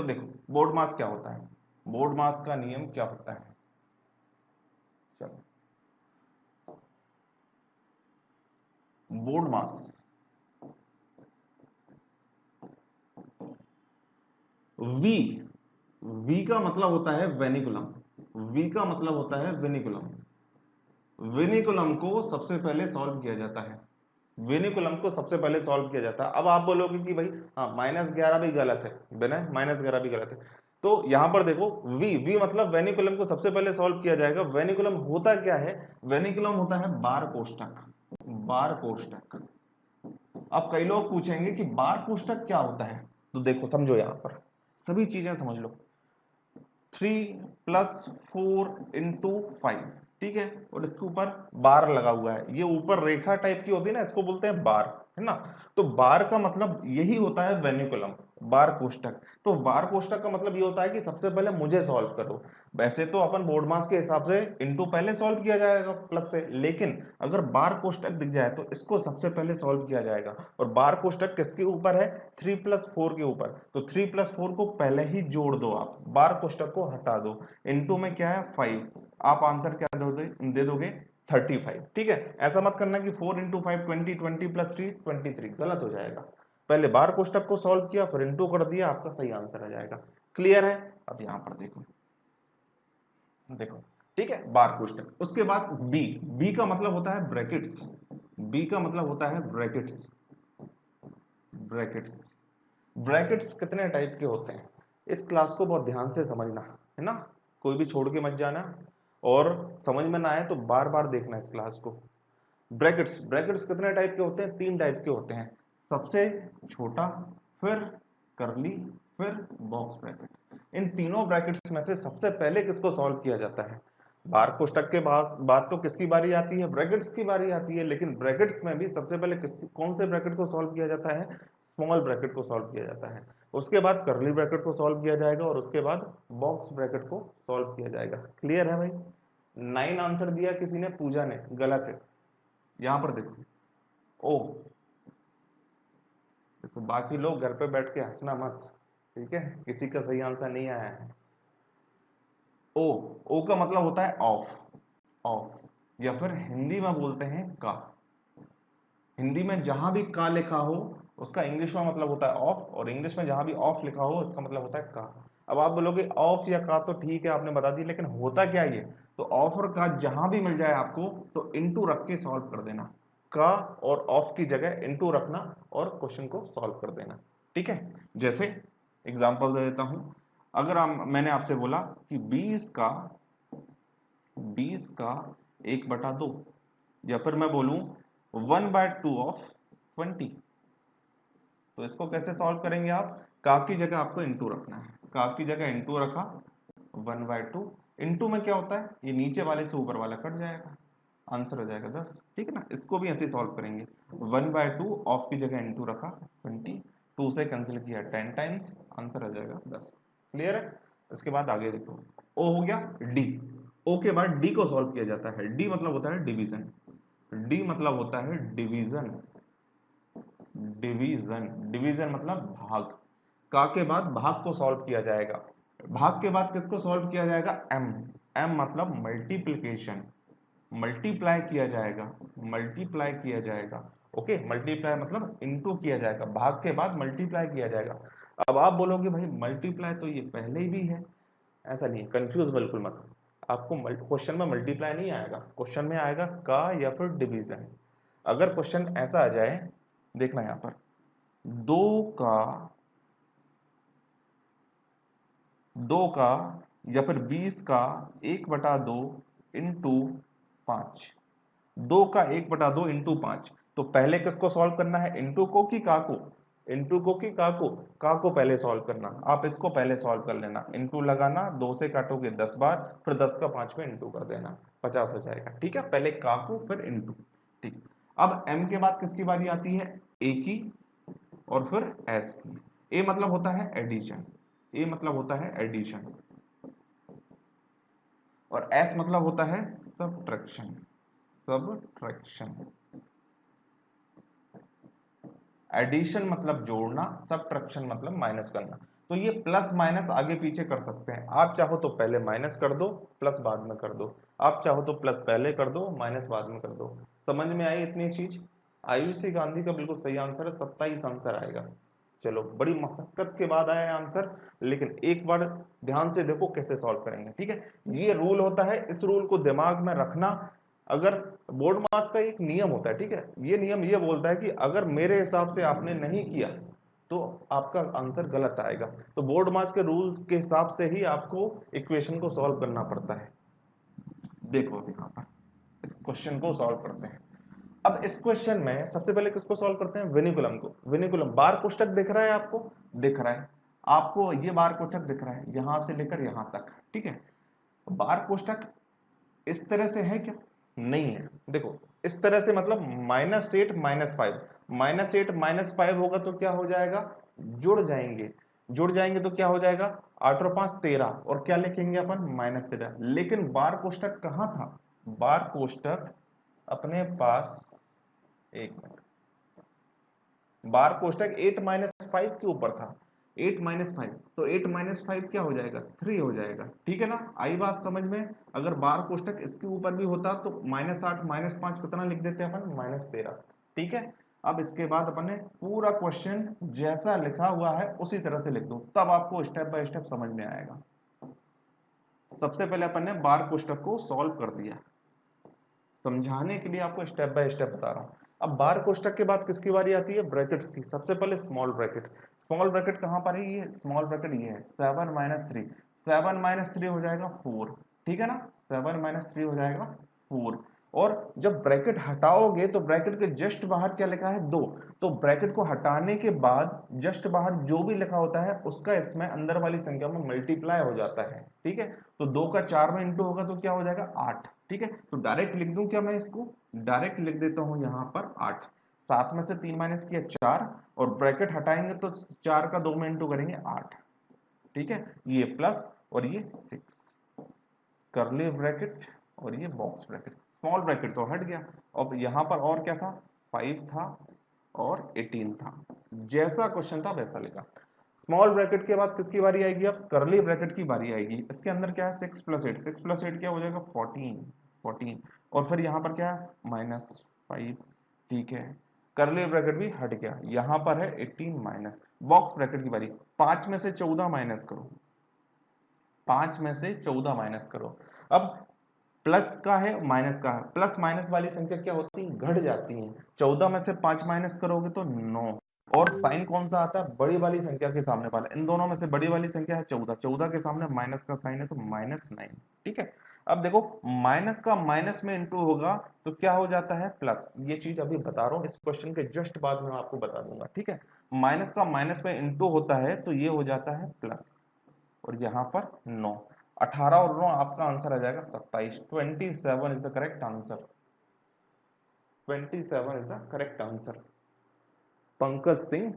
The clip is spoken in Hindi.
देखो बोर्ड मास क्या होता है, बोर्ड मास का नियम क्या होता है, चलो बोर्ड मास V, V का मतलब होता है वेनिकुलम, V का मतलब होता है वेनिकुलम, वेनिकुलम को सबसे पहले सॉल्व किया जाता है, वेनिकुलम को सबसे पहले सॉल्व किया जाता है। अब आप बोलोगे कि भाई हाँ -11 भी गलत है, बिना -11 भी गलत है, तो यहां पर देखो V मतलब वेनिकुलम को सबसे पहले सॉल्व किया जाएगा। वेनिकुलम होता क्या है, वेनिकुलम होता है बार कोष्ठक, बार कोष्ठक। अब कई लोग पूछेंगे कि बार कोष्ठक क्या होता है, तो देखो समझो, यहां पर सभी चीजें समझ लो। 3 + 4 × 5, ठीक है, और इसके ऊपर बार लगा हुआ है, ये ऊपर रेखा टाइप की होती है ना, इसको बोलते हैं बार, है ना। तो बार का मतलब यही होता है वेनिकुलम, बार कोष्ठक। तो बार कोष्ठक का मतलब ये होता है कि सबसे पहले मुझे सॉल्व करो। वैसे तो अपन बोर्ड मास के हिसाब से इनटू पहले सॉल्व किया जाएगा प्लस से, लेकिन अगर बार कोष्ठक दिख जाए तो इसको सबसे पहले सॉल्व किया जाएगा। और बार कोष्ठक किसके ऊपर है, 3 + 4 के ऊपर, तो 3 + 4 को पहले ही जोड़ दो, आप बार कोष्ठक को हटा दो। इनटू में क्या है 5, आप आंसर क्या दे दोगे 35, ठीक है। ऐसा मत करना कि 4 × 5 20, 20 + 3 23, गलत हो जाएगा। पहले बार कोष्ठक को सॉल्व किया, फिर इनटू कर दिया, आपका सही आंसर आ जाएगा। क्लियर है। अब यहां पर देखो, देखो ठीक है, बार कोष्ठक। उसके बाद बी का मतलब होता है ब्रैकेट्स, बी का मतलब होता है ब्रैकेट्स, ब्रैकेट्स। ब्रैकेट्स कितने टाइप के होते हैं, इस क्लास को बहुत ध्यान से समझना है ना, कोई भी छोड़ के मत जाना, और समझ में ना आए तो बार बार देखना इस क्लास को। ब्रैकेट्स, ब्रैकेट्स कितने टाइप के होते हैं, 3 टाइप के होते हैं, सबसे छोटा, फिर करली, फिर बॉक्स ब्रैकेट। इन तीनों ब्रैकेट्स में से सबसे पहले किसको सॉल्व किया जाता है, बार कोष्ठक के बाद तो किसकी बारी आती है, ब्रैकेट्स की बारी आती है। लेकिन ब्रैकेट्स में भी सबसे पहले कौन से ब्रैकेट को सॉल्व किया जाता है, स्मॉल ब्रैकेट को सॉल्व किया जाता है। उसके बाद करली ब्रैकेट को सॉल्व किया जाएगा, और उसके बाद बॉक्स ब्रैकेट को सॉल्व किया जाएगा। क्लियर है भाई। 9 आंसर दिया किसी ने, पूजा ने, गलत है। यहां पर देखो ओ, देखो बाकी लोग घर पे बैठ के हंसना मत, ठीक है, किसी का सही आंसर नहीं आया है। ओ का मतलब होता है ऑफ, ऑफ, या फिर हिंदी में बोलते हैं का। हिंदी में जहां भी का लिखा हो उसका इंग्लिश में मतलब होता है ऑफ, और इंग्लिश में जहां भी ऑफ लिखा हो उसका मतलब होता है का। अब आप बोलोगे ऑफ या का, तो ठीक है आपने बता दी, लेकिन होता क्या ये, तो ऑफ और का जहां भी मिल जाए आपको तो इनटू रख के सॉल्व कर देना, का और ऑफ की जगह इनटू रखना और क्वेश्चन को सॉल्व कर देना, ठीक है। जैसे एग्जांपल दे देता हूं, अगर मैंने आपसे बोला कि 20 का 1/2, या फिर मैं बोलूं 1/2 ऑफ 20, तो इसको कैसे सॉल्व करेंगे आप, का की जगह आपको इनटू रखना है, का की जगह इनटू रखा, 1/2 इनटू में क्या होता है, ये नीचे वाले से ऊपर वाला कट जाएगा, आंसर हो जाएगा 10, ठीक है ना। इसको भी ऐसे सॉल्व करेंगे, 1/2 ऑफ की जगह इनटू रखा 20, 2 से कैंसिल किया 10 टाइम्स, आंसर आ जाएगा 10। क्लियर है। इसके बाद आगे देखो, ओ हो गया, डी, ओ के बाद डी को सॉल्व किया जाता है। डी मतलब होता है डिवीजन, डी मतलब होता है डिवीजन, डिवीजन, डिवीजन मतलब भाग। का के बाद भाग को सॉल्व किया जाएगा, भाग के बाद किसको सॉल्व किया जाएगा, एम, एम मतलब मल्टीप्लिकेशन, मल्टीप्लाई किया जाएगा, मल्टीप्लाई किया जाएगा, ओके, मल्टीप्लाई मतलब इनटू किया जाएगा, भाग के बाद मल्टीप्लाई किया जाएगा। अब आप बोलोगे भाई मल्टीप्लाई तो ये पहले ही भी है, ऐसा नहीं है, कंफ्यूज बिल्कुल मत हो। आपको क्वेश्चन में मल्टीप्लाई नहीं आएगा, क्वेश्चन में आएगा का या फिर डिवीजन। अगर क्वेश्चन ऐसा आ जाए, देखना यहां पर, 2 का या फिर 20 का 1/2 इंटू 5, 2 का 1/2 इंटू 5, तो पहले किसको सॉल्व करना है, इंटू को कि का को, इंटू को कि का को पहले सॉल्व करना। आप इसको पहले सॉल्व कर लेना, इंटू लगाना, 2 से काटोगे 10 बार, फिर 10 का 5 में इंटू कर देना, 50 हो जाएगा, ठीक है। पहले का को फिर इंटू, ठीक। अब एम के बाद किसकी बारी आती है, ए की, और फिर एस की। ए मतलब होता है एडिशन, ए मतलब होता है एडिशन, और एस मतलब होता है सबट्रैक्शन, सबट्रैक्शन। एडिशन मतलब जोड़ना, सबट्रैक्शन मतलब माइनस करना। तो ये प्लस माइनस आगे पीछे कर सकते हैं। आप चाहो तो पहले माइनस कर दो, प्लस बाद में कर दो, आप चाहो तो प्लस पहले कर दो, माइनस बाद में कर दो। समझ में आई इतनी चीज? आयुषी गांधी का बिल्कुल सही आंसर है, 27 आंसर आएगा। चलो, बड़ी मशक्कत के बाद आया आंसर, लेकिन एक बार ध्यान से देखो कैसे सॉल्व करेंगे। ठीक है, ये रूल होता है, इस रूल को दिमाग में रखना। अगर बोर्ड मास का एक नियम होता है, ठीक है, ये नियम ये बोलता है कि अगर मेरे हिसाब से आपने नहीं किया तो आपका आंसर गलत आएगा। तो बोर्ड मास के रूल्स के हिसाब से ही आपको इक्वेशन को सॉल्व करना पड़ता है। देखो यहाँ पर इस क्वेश्चन को सॉल्व करते हैं। अब इस क्वेश्चन में सबसे पहले किसको सॉल्व करते हैं? विनिकुलम को। विनिकुलम बार कोष्ठक दिख रहा है आपको? दिख रहा है आपको, ये बार कोष्ठक दिख रहा है यहां से लेकर यहां तक। ठीक है, बार कोष्ठक इस तरह से है क्या? नहीं है। देखो इस तरह से मतलब -8 -5, -8 -5 होगा तो क्या हो जाएगा? जुड़ जाएंगे, जुड़ जाएंगे तो क्या हो जाएगा? 8 और 5 13, और क्या लिखेंगे अपन? -13। लेकिन बार कोष्ठक कहां था? बार कोष्ठक अपने पास, एक मिनट, बार कोष्ठक 8 -5 के ऊपर था। 8 -5, तो 8 -5 क्या हो जाएगा? 3 हो जाएगा। ठीक है ना? आई बात समझ में? अगर बार कोष्ठक इसके ऊपर भी होता तो -8 -5 कितना लिख देते अपन? -13। ठीक है, अब इसके बाद अपन ने पूरा क्वेश्चन जैसा लिखा हुआ है उसी तरह से लिख दो, तब आपको स्टेप बाय स्टेप समझ में आएगा। सबसे पहले अपन ने बार कोष्ठक को सॉल्व कर दिया, समझाने के लिए आपको स्टेप बाय स्टेप बता रहा हूं। अब बार कोष्ठक के बाद किसकी बारी आती है? ब्रैकेट्स की। सबसे पहले स्मॉल ब्रैकेट। स्मॉल ब्रैकेट कहां पर है? ये स्मॉल ब्रैकेट ये है, 7 - 3। 7 - 3 हो जाएगा 4। ठीक है ना? 7 - 3 हो जाएगा 4। और जब ब्रैकेट हटाओगे तो ब्रैकेट के जस्ट बाहर क्या लिखा है? 2। तो ब्रैकेट को हटाने के बाद जस्ट बाहर जो भी लिखा होता है उसका इसमें अंदर वाली संख्या में मल्टीप्लाई हो जाता है। ठीक है, तो 2 का 4 में इंटू होगा तो क्या हो जाएगा? 8। ठीक है, तो डायरेक्ट लिख दूं क्या मैं इसको? डायरेक्ट लिख देता हूं यहां पर 8। 7 में से 3 माइनस किया 4, और ब्रैकेट हटाएंगे तो 4 का 2 में इंटू करेंगे 8। ठीक है, ये प्लस और ये 6, करली ब्रैकेट और ये बॉक्स ब्रैकेट। स्मॉल ब्रैकेट तो हट गया। अब यहां पर और क्या था? 5 था और 18 था। जैसा क्वेश्चन था वैसा लिखा। स्मॉल ब्रैकेट के बाद किसकी बारी आएगी? अब करली ब्रैकेट की बारी आएगी। इसके अंदर क्या है? 6 + 8। 6 + 8 क्या हो जाएगा? 14। और फिर यहाँ पर क्या है? -5। ठीक है, करली ब्रैकेट भी हट गया। यहाँ पर है 18 माइनस। बॉक्स ब्रैकेट की बारी। 5 में से 14 माइनस करो, 5 में से 14 माइनस करो। अब प्लस का है माइनस का है, प्लस माइनस वाली संख्या क्या होती है? घट जाती है। 14 में से 5 माइनस करोगे तो 9। और साइन कौन सा आता है? बड़ी वाली संख्या के सामने वाला। इन दोनों में से बड़ी वाली संख्या है 14, 14 के सामने माइनस का साइन है तो -9। ठीक है, अब देखो माइनस का माइनस में इंटू होगा तो क्या हो जाता है? प्लस। ये चीज अभी बता रहा हूँ, इस क्वेश्चन के जस्ट बाद में आपको बता दूंगा। ठीक है, माइनस का माइनस में इंटू होता है तो ये हो जाता है प्लस, और यहाँ पर 9। 18 और 9 आपका आंसर आ जाएगा 27। 27 is the correct answer. 27 is the correct answer. Pankaj Singh